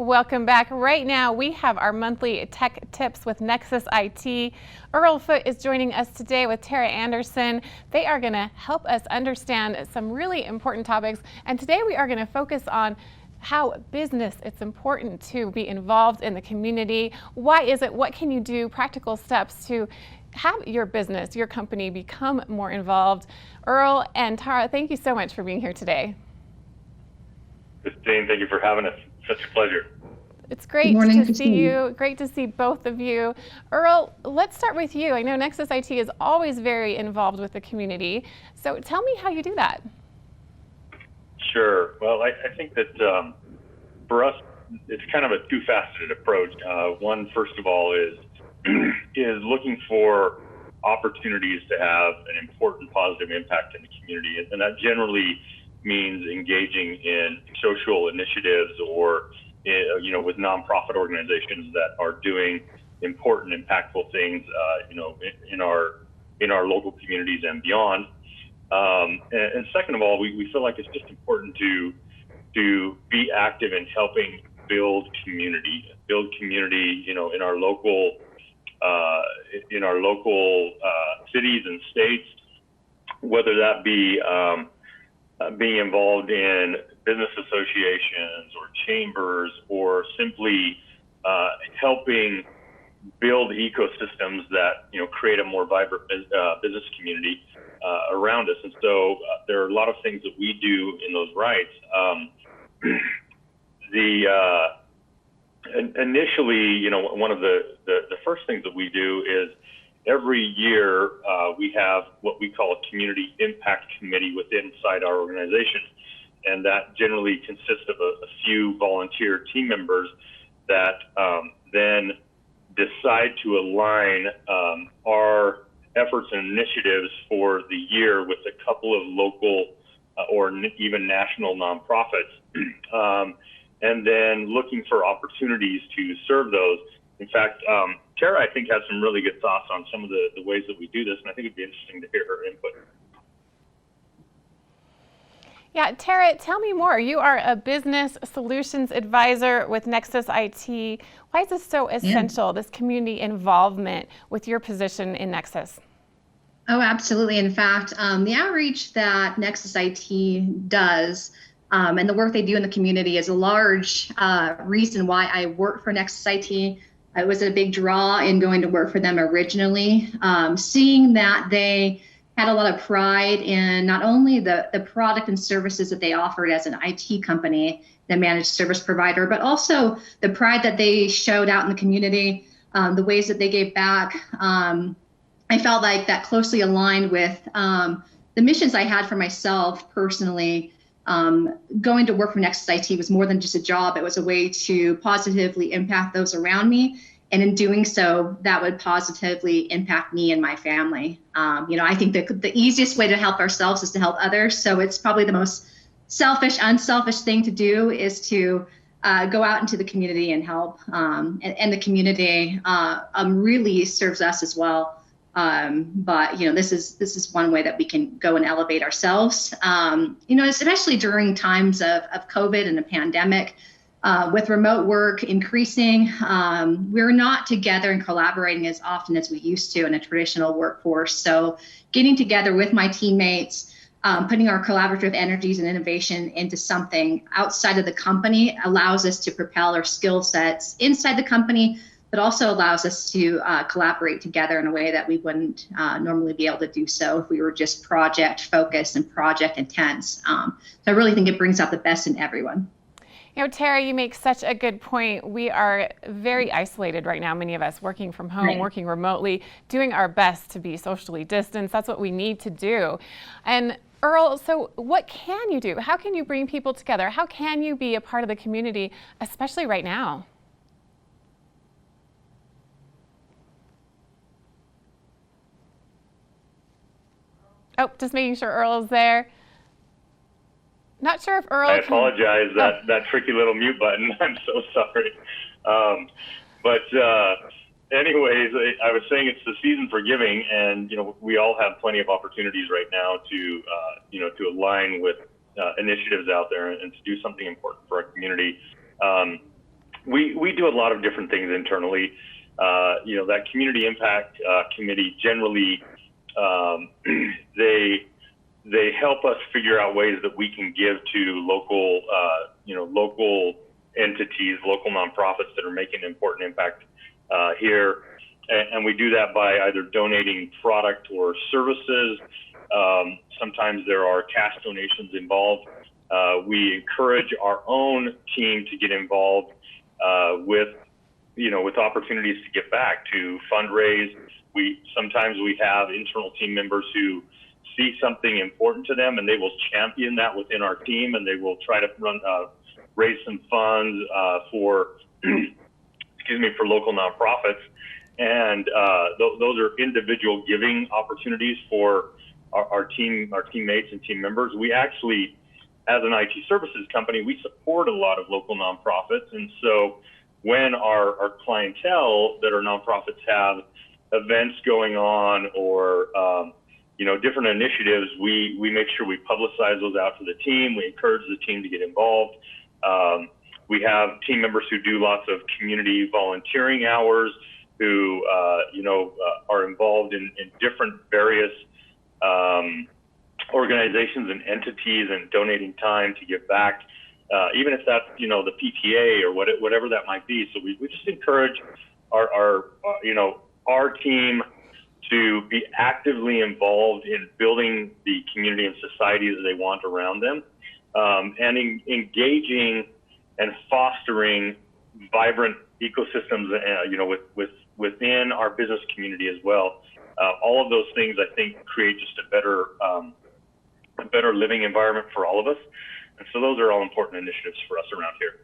Welcome back. Right now, we have our monthly tech tips with Nexus IT. Earl Foote is joining us today with Tara Anderson. They are going to help us understand some really important topics. And today we are going to focus on how business, it's important to be involved in the community. Why is it? What can you do? Practical steps to have your business, your company become more involved. Earl and Tara, thank you so much for being here today. Christine, thank you for having us. Such a pleasure. It's great to see you. Great to see both of you. Earl, let's start with you. I know Nexus IT is always very involved with the community. So tell me how you do that. Sure. Well, I think that for us, it's kind of a two-faceted approach. One, first of all, is looking for opportunities to have an important positive impact in the community. And that generally means engaging in social initiatives or with nonprofit organizations that are doing important, impactful things, in our local communities and beyond. And second of all, we feel like it's just important to be active in helping build community, in our local cities and states, whether that be being involved in business associations or chambers, or simply helping build ecosystems that create a more vibrant business community around us. And so there are a lot of things that we do in those rights. Initially, one of the first things that we do is every year we have what we call a community impact committee inside our organization. And that generally consists of a few volunteer team members that then decide to align our efforts and initiatives for the year with a couple of local or even national nonprofits, and then looking for opportunities to serve those. In fact, Tara, I think, has some really good thoughts on some of the ways that we do this, and I think it'd be interesting to hear her input. Yeah, Tara, tell me more. You are a business solutions advisor with Nexus IT. Why is this so essential, this community involvement with your position in Nexus? Oh, absolutely. In fact, the outreach that Nexus IT does and the work they do in the community is a large reason why I work for Nexus IT. It was a big draw in going to work for them originally, seeing that they had a lot of pride in not only the product and services that they offered as an IT company, the managed service provider, but also the pride that they showed out in the community, the ways that they gave back. I felt like that closely aligned with the missions I had for myself personally. Going to work for Nexus IT was more than just a job. It was a way to positively impact those around me. And in doing so, that would positively impact me and my family. I think that the easiest way to help ourselves is to help others. So it's probably the most unselfish thing to do is to go out into the community and help. And the community really serves us as well. But this is one way that we can go and elevate ourselves. Especially during times of COVID and a pandemic. With remote work increasing, we're not together and collaborating as often as we used to in a traditional workforce. So getting together with my teammates, putting our collaborative energies and innovation into something outside of the company allows us to propel our skill sets inside the company, but also allows us to collaborate together in a way that we wouldn't normally be able to do so if we were just project focused and project intense. So I really think it brings out the best in everyone. Tara, you make such a good point. We are very isolated right now, many of us working from home, working remotely, doing our best to be socially distanced. That's what we need to do. And Earl, so what can you do? How can you bring people together? How can you be a part of the community, especially right now? Oh, just making sure Earl's there. Not sure if Earl I apologize, that tricky little mute button. I'm so sorry. Anyways, I was saying it's the season for giving, and we all have plenty of opportunities right now to align with initiatives out there and to do something important for our community. We do a lot of different things internally. That community impact committee generally, they help us figure out ways that we can give to local, local entities, local nonprofits that are making an important impact here. And we do that by either donating product or services. Sometimes there are cash donations involved. We encourage our own team to get involved with opportunities to give back, to fundraise. Sometimes we have internal team members who see something important to them, and they will champion that within our team, and they will try to raise some funds for for local nonprofits. And those are individual giving opportunities for our teammates and team members. We actually, as an IT services company, we support a lot of local nonprofits, and so when our clientele that are nonprofits have events going on or different initiatives, we make sure we publicize those out to the team. We encourage the team to get involved. We have team members who do lots of community volunteering hours, who are involved in different various organizations and entities and donating time to give back, even if that's the PTA or whatever that might be. So we just encourage our team to be actively involved in building the community and society that they want around them, and engaging and fostering vibrant ecosystems, within our business community as well. All of those things, I think, create just a better living environment for all of us. And so those are all important initiatives for us around here.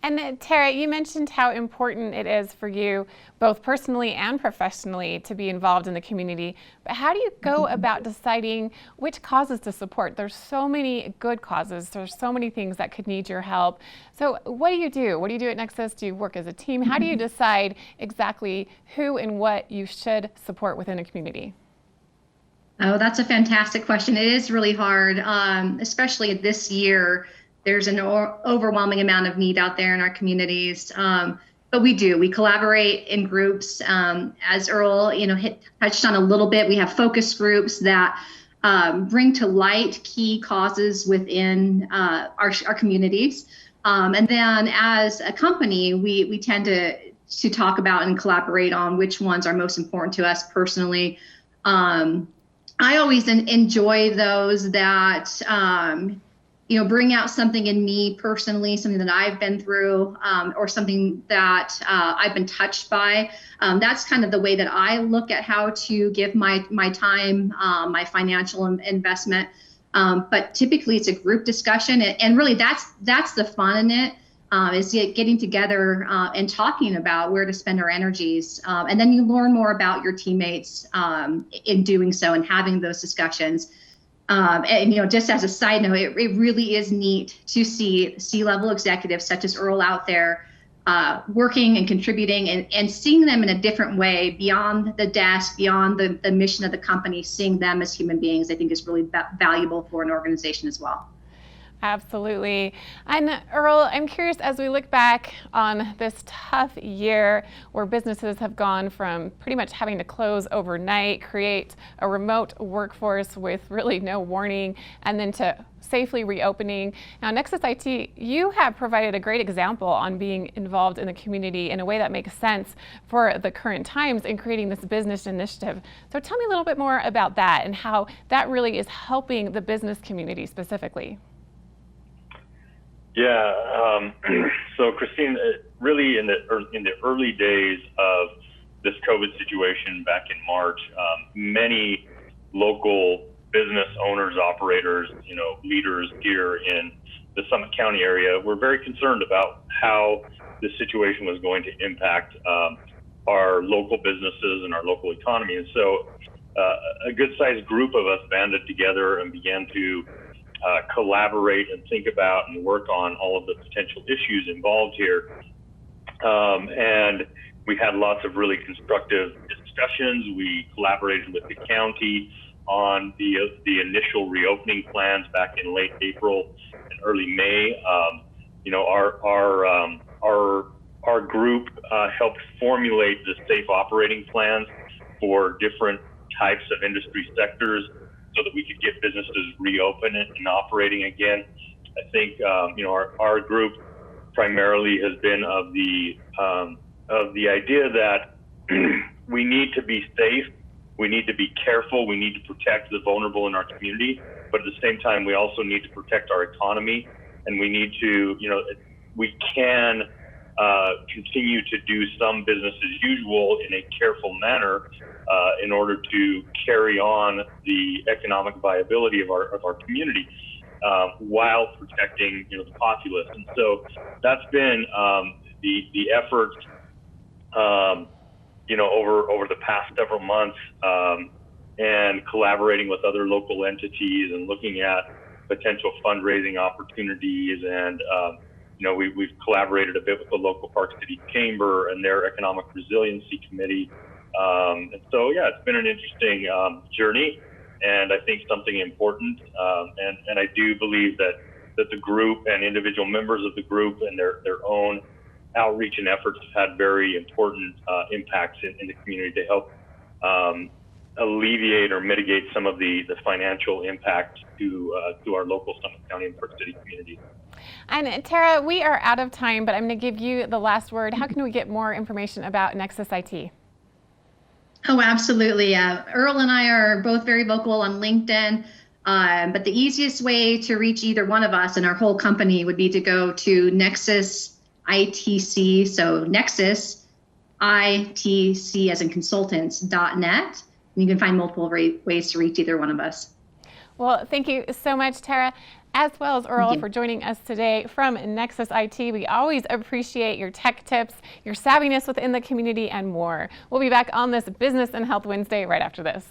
And Tara, you mentioned how important it is for you, both personally and professionally, to be involved in the community. But how do you go about deciding which causes to support? There's so many good causes. There's so many things that could need your help. So what do you do? What do you do at Nexus? Do you work as a team? How do you decide exactly who and what you should support within a community? Oh, that's a fantastic question. It is really hard, especially this year. There's an overwhelming amount of need out there in our communities. But we collaborate in groups. As Earl, touched on a little bit, we have focus groups that bring to light key causes within our communities. And then as a company, we tend to talk about and collaborate on which ones are most important to us personally. I always enjoy those that bring out something in me personally, something that I've been through, or something that I've been touched by. That's kind of the way that I look at how to give my time, my financial investment. But typically it's a group discussion, and really that's the fun in it, is getting together and talking about where to spend our energies. And then you learn more about your teammates in doing so and having those discussions. And just as a side note, it really is neat to see C-level executives such as Earl out there working and contributing and seeing them in a different way beyond the desk, beyond the mission of the company. Seeing them as human beings, I think, is really valuable for an organization as well. Absolutely. And Earl, I'm curious, as we look back on this tough year where businesses have gone from pretty much having to close overnight, create a remote workforce with really no warning, and then to safely reopening. Now, Nexus IT, you have provided a great example on being involved in the community in a way that makes sense for the current times in creating this business initiative. So tell me a little bit more about that and how that really is helping the business community specifically. Yeah, so Christine, really in the early days of this COVID situation back in March, many local business owners, operators, leaders here in the Summit County area were very concerned about how this situation was going to impact our local businesses and our local economy. And so a good-sized group of us banded together and began to collaborate and think about and work on all of the potential issues involved here. And we had lots of really constructive discussions. We collaborated with the county on the initial reopening plans back in late April and early May. our group helped formulate the safe operating plans for different types of industry sectors so that we could get businesses reopen and operating again. I think our group primarily has been of the idea that we need to be safe, we need to be careful, we need to protect the vulnerable in our community, but at the same time we also need to protect our economy, and we need to, we can continue to do some business as usual in a careful manner in order to carry on the economic viability of our community while protecting the populace. And so that's been the effort over the past several months, and collaborating with other local entities and looking at potential fundraising opportunities. And we've collaborated a bit with the local Park City Chamber and their Economic Resiliency Committee. And so, yeah, it's been an interesting journey, and I think something important. And I do believe that the group and individual members of the group and their own outreach and efforts have had very important impacts in the community to help alleviate or mitigate some of the financial impact to our local Summit County and Park City communities. And Tara, we are out of time, but I'm going to give you the last word. How can we get more information about Nexus IT? Oh, absolutely. Earl and I are both very vocal on LinkedIn, but the easiest way to reach either one of us and our whole company would be to go to Nexus ITC, so Nexus ITC as in consultants.net. And you can find multiple ways to reach either one of us. Well, thank you so much, Tara, as well as Earl, for joining us today from Nexus IT. We always appreciate your tech tips, your savviness within the community, and more. We'll be back on this Business and Health Wednesday right after this.